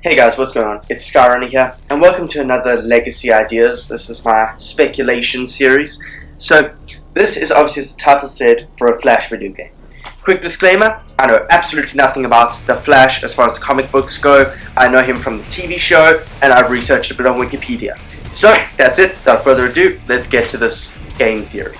Hey guys, what's going on? It's Skyrunner here, and welcome to another Legacy Ideas. This is my speculation series. So, this is obviously, as the title said, for a Flash video game. Quick disclaimer, I know absolutely nothing about the Flash as far as the comic books go. I know him from the TV show, and I've researched a bit on Wikipedia. So, that's it. Without further ado, let's get to this game theory.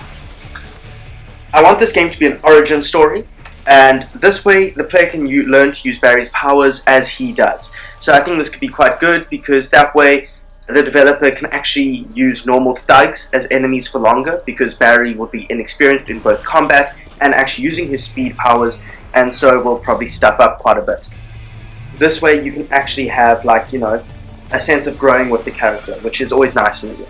I want this game to be an origin story, and this way the player can learn to use Barry's powers as he does. So I think this could be quite good, because that way the developer can actually use normal thugs as enemies for longer, because Barry will be inexperienced in both combat and actually using his speed powers, and so will probably stuff up quite a bit. This way you can actually have, like, a sense of growing with the character, which is always nice in a game.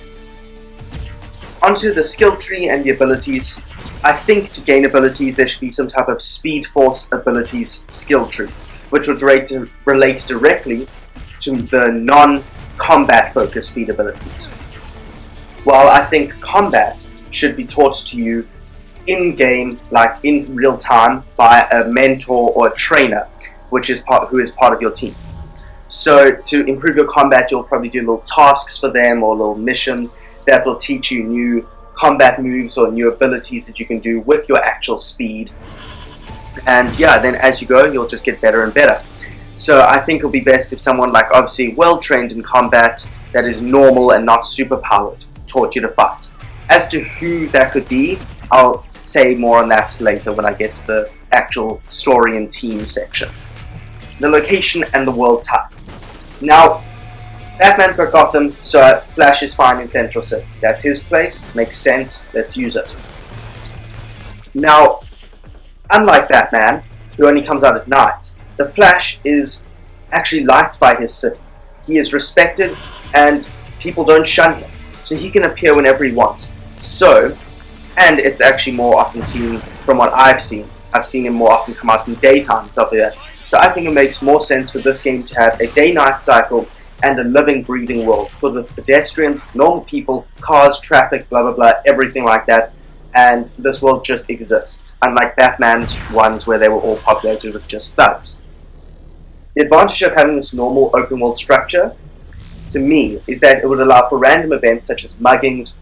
Onto the skill tree and the abilities. I think to gain abilities there should be some type of Speed Force abilities skill tree, which would relate directly to the non-combat focused speed abilities. While I think combat should be taught to you in-game, like in real time, by a mentor or a trainer, who is part of your team. So to improve your combat, you'll probably do little tasks for them or little missions that will teach you new combat moves or new abilities that you can do with your actual speed. And yeah, then as you go, you'll just get better and better. So I think it'll be best if someone, like, obviously well trained in combat, that is normal and not super powered, taught you to fight. As to who that could be, I'll say more on that later when I get to the actual story and team section. The location and the world type. Now, Batman's got Gotham, so Flash is fine in Central City. That's his place, makes sense, let's use it. Now, unlike Batman, who only comes out at night, the Flash is actually liked by his city. He is respected, and people don't shun him, so he can appear whenever he wants. So, and it's actually more often seen from what I've seen. I've seen him more often come out in daytime and stuff like that. So I think it makes more sense for this game to have a day-night cycle and a living, breathing world for the pedestrians, normal people, cars, traffic, blah blah blah, everything like that. And this world just exists, unlike Batman's ones where they were all populated with just thugs. The advantage of having this normal open world structure, to me, is that it would allow for random events such as muggings,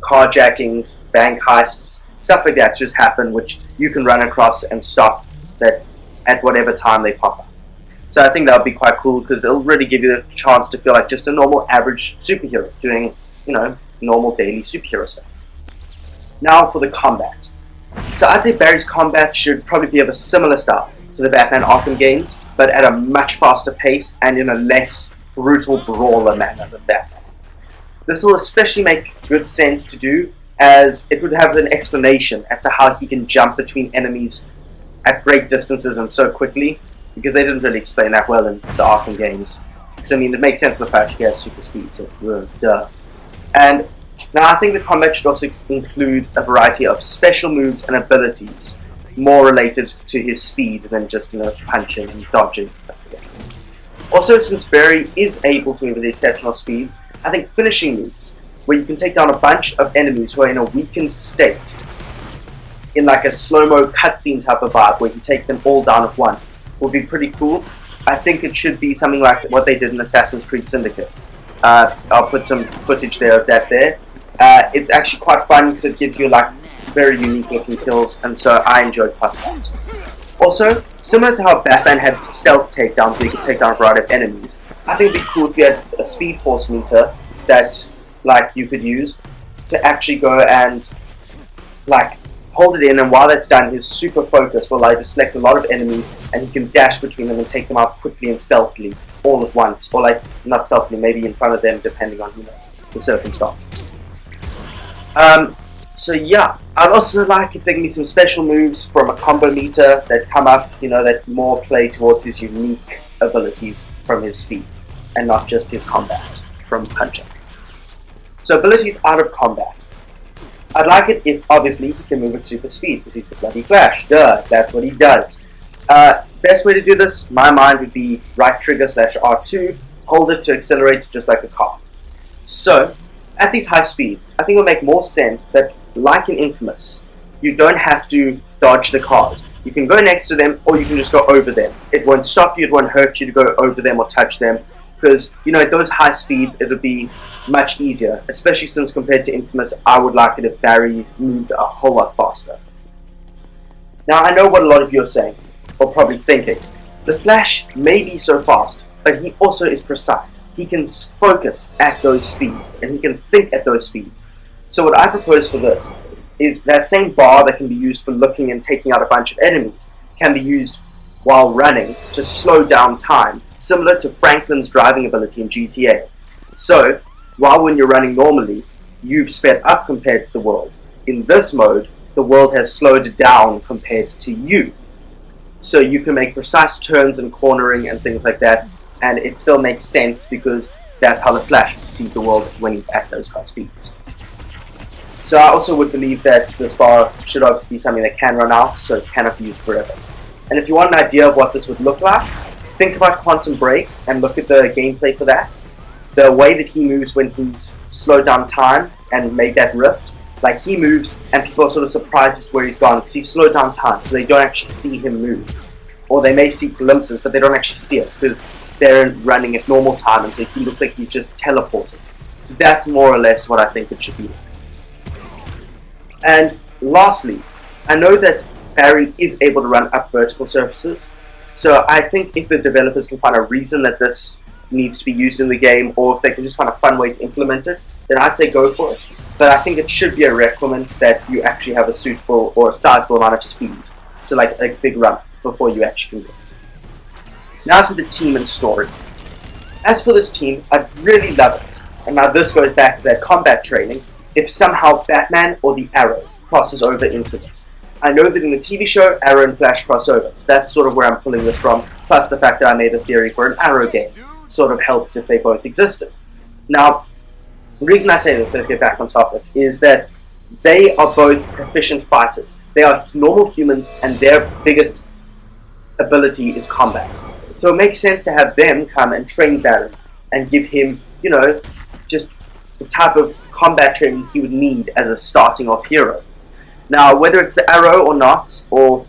carjackings, bank heists, stuff like that to just happen, which you can run across and stop that at whatever time they pop up. So I think that would be quite cool, because it'll really give you the chance to feel like just a normal average superhero doing, normal daily superhero stuff. Now for the combat. So I'd say Barry's combat should probably be of a similar style to the Batman Arkham games, but at a much faster pace and in a less brutal brawler manner than Batman. This will especially make good sense to do, as it would have an explanation as to how he can jump between enemies at great distances and so quickly, because they didn't really explain that well in the Arkham games. So I mean, it makes sense for the fact he has super speed, so duh. And now I think the combat should also include a variety of special moves and abilities, more related to his speed than just, punching and dodging and stuff like that. Also, since Barry is able to move at exceptional speeds, I think finishing moves, where you can take down a bunch of enemies who are in a weakened state, in like a slow-mo cutscene type of vibe, where he takes them all down at once, would be pretty cool. I think it should be something like what they did in Assassin's Creed Syndicate. I'll put some footage there of that there. It's actually quite fun, because it gives you like very unique looking kills, and so I enjoyed quite a lot. Also, similar to how Batman had stealth takedowns where you could take down a variety of enemies, I think it'd be cool if you had a Speed Force meter that you could use to actually go and hold it in, and while that's done, his super focus will allow you to select a lot of enemies, and he can dash between them and take them out quickly and stealthily all at once, or not stealthily, maybe in front of them, depending on the circumstances. So yeah, I'd also like if there can be some special moves from a combo meter that come up, that more play towards his unique abilities from his speed, and not just his combat from punching. So abilities out of combat. I'd like it if, obviously, he can move at super speed, because he's the bloody Flash. Duh, that's what he does. Best way to do this, my mind, would be right trigger /R2, hold it to accelerate just like a car. So, at these high speeds, I think it will make more sense that, like in Infamous, you don't have to dodge the cars. You can go next to them, or you can just go over them. It won't stop you, it won't hurt you to go over them or touch them, because, at those high speeds, it would be much easier, especially since compared to Infamous, I would like it if Barry moved a whole lot faster. Now, I know what a lot of you are saying, or probably thinking. The Flash may be so fast, but he also is precise. He can focus at those speeds, and he can think at those speeds. So what I propose for this is that same bar that can be used for looking and taking out a bunch of enemies can be used while running to slow down time, similar to Franklin's driving ability in GTA. So, while when you're running normally, you've sped up compared to the world. In this mode, the world has slowed down compared to you. So you can make precise turns and cornering and things like that, and it still makes sense because that's how the Flash sees the world when he's at those high speeds. So I also would believe that this bar should obviously be something that can run out, so it cannot be used forever. And if you want an idea of what this would look like, think about Quantum Break and look at the gameplay for that. The way that he moves when he's slowed down time and made that rift, like he moves and people are sort of surprised as to where he's gone because he's slowed down time, so they don't actually see him move. Or they may see glimpses, but they don't actually see it because they're running at normal time, and so he looks like he's just teleported. So that's more or less what I think it should be like. And lastly, I know that Barry is able to run up vertical surfaces, so I think if the developers can find a reason that this needs to be used in the game, or if they can just find a fun way to implement it, then I'd say go for it. But I think it should be a requirement that you actually have a suitable or a sizable amount of speed, so like a big run before you actually can do it. Now to the team and story. As for this team, I really love it, and now this goes back to their combat training, if somehow Batman or the Arrow crosses over into this. I know that in the TV show, Arrow and Flash cross over, so that's sort of where I'm pulling this from, plus the fact that I made a theory for an Arrow game. Sort of helps if they both existed. Now, the reason I say this, let's get back on topic, is that they are both proficient fighters. They are normal humans, and their biggest ability is combat. So it makes sense to have them come and train Barry, and give him, just the type of combat training he would need as a starting off hero. Now, whether it's the Arrow or not, or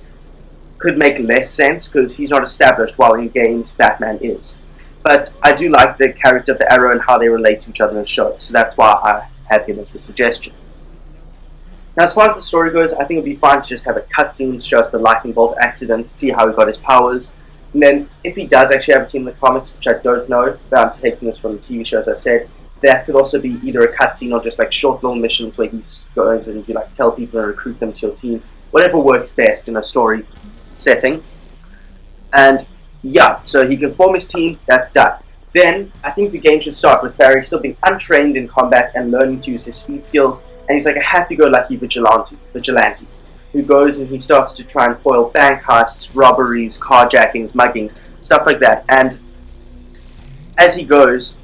could make less sense because he's not established, while in games Batman is. But I do like the character of the Arrow and how they relate to each other in the show, so that's why I have him as a suggestion. Now, as far as the story goes, I think it would be fine to just have a cutscene to show us the lightning bolt accident, to see how he got his powers, and then if he does actually have a team in the comics, which I don't know, but I'm taking this from the TV show as I said, that could also be either a cutscene or just like short little missions where he goes and you tell people and recruit them to your team. Whatever works best in a story setting. And yeah, so he can form his team, that's done. Then, I think the game should start with Barry still being untrained in combat and learning to use his speed skills, and he's like a happy-go-lucky vigilante, who goes and he starts to try and foil bank heists, robberies, carjackings, muggings, stuff like that. And as he goes,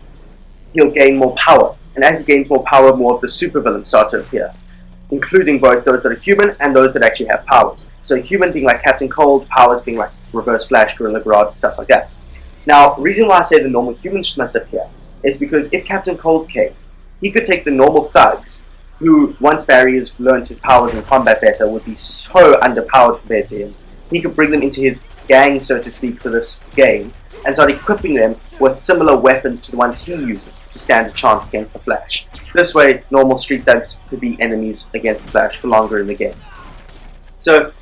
he'll gain more power. And as he gains more power, more of the supervillains start to appear, including both those that are human and those that actually have powers. So human being like Captain Cold, powers being like Reverse Flash, Gorilla Grodd, stuff like that. Now, the reason why I say the normal humans must appear is because if Captain Cold came, he could take the normal thugs, who, once Barry has learned his powers in combat better, would be so underpowered compared to him. He could bring them into his gang, so to speak, for this game, and start equipping them with similar weapons to the ones he uses to stand a chance against the Flash. This way, normal street thugs could be enemies against the Flash for longer in the game. So,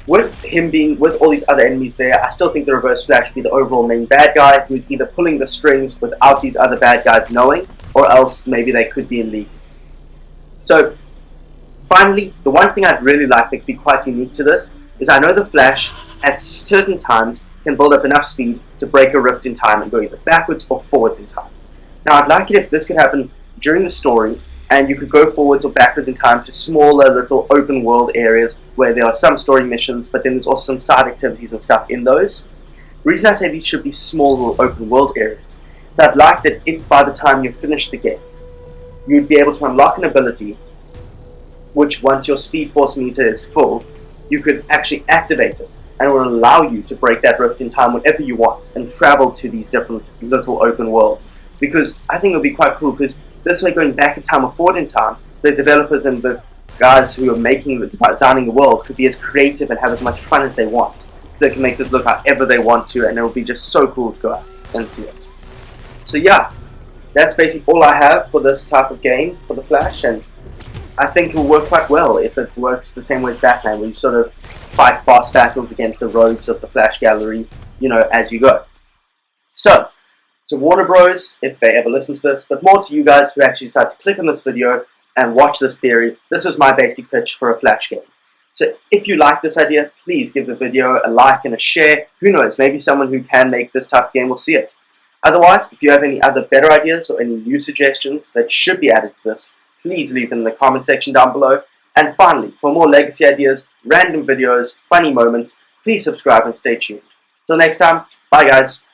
with him being with all these other enemies there, I still think the Reverse Flash would be the overall main bad guy, who's either pulling the strings without these other bad guys knowing, or else maybe they could be in league. So, finally, the one thing I'd really like that could be quite unique to this is I know the Flash, at certain times, can build up enough speed to break a rift in time and go either backwards or forwards in time. Now, I'd like it if this could happen during the story, and you could go forwards or backwards in time to smaller little open world areas where there are some story missions, but then there's also some side activities and stuff in those. The reason I say these should be small little open world areas is I'd like that if by the time you finish the game, you'd be able to unlock an ability which, once your Speed Force meter is full, you could actually activate it, and it will allow you to break that rift in time whenever you want and travel to these different little open worlds. Because I think it would be quite cool, because this way, going back in time or forward in time, the developers and the guys who are designing the world could be as creative and have as much fun as they want. So they can make this look however they want to, and it will be just so cool to go out and see it. So yeah, that's basically all I have for this type of game for the Flash, and I think it will work quite well if it works the same way as Batman, where you sort of fight boss battles against the rogues of the Flash gallery, as you go. So, to Warner Bros, if they ever listen to this, but more to you guys who actually decide to click on this video and watch this theory, this was my basic pitch for a Flash game. So if you like this idea, please give the video a like and a share. Who knows, maybe someone who can make this type of game will see it. Otherwise, if you have any other better ideas or any new suggestions that should be added to this, please leave them in the comment section down below. And finally, for more legacy ideas, random videos, funny moments, please subscribe and stay tuned. Till next time, bye guys.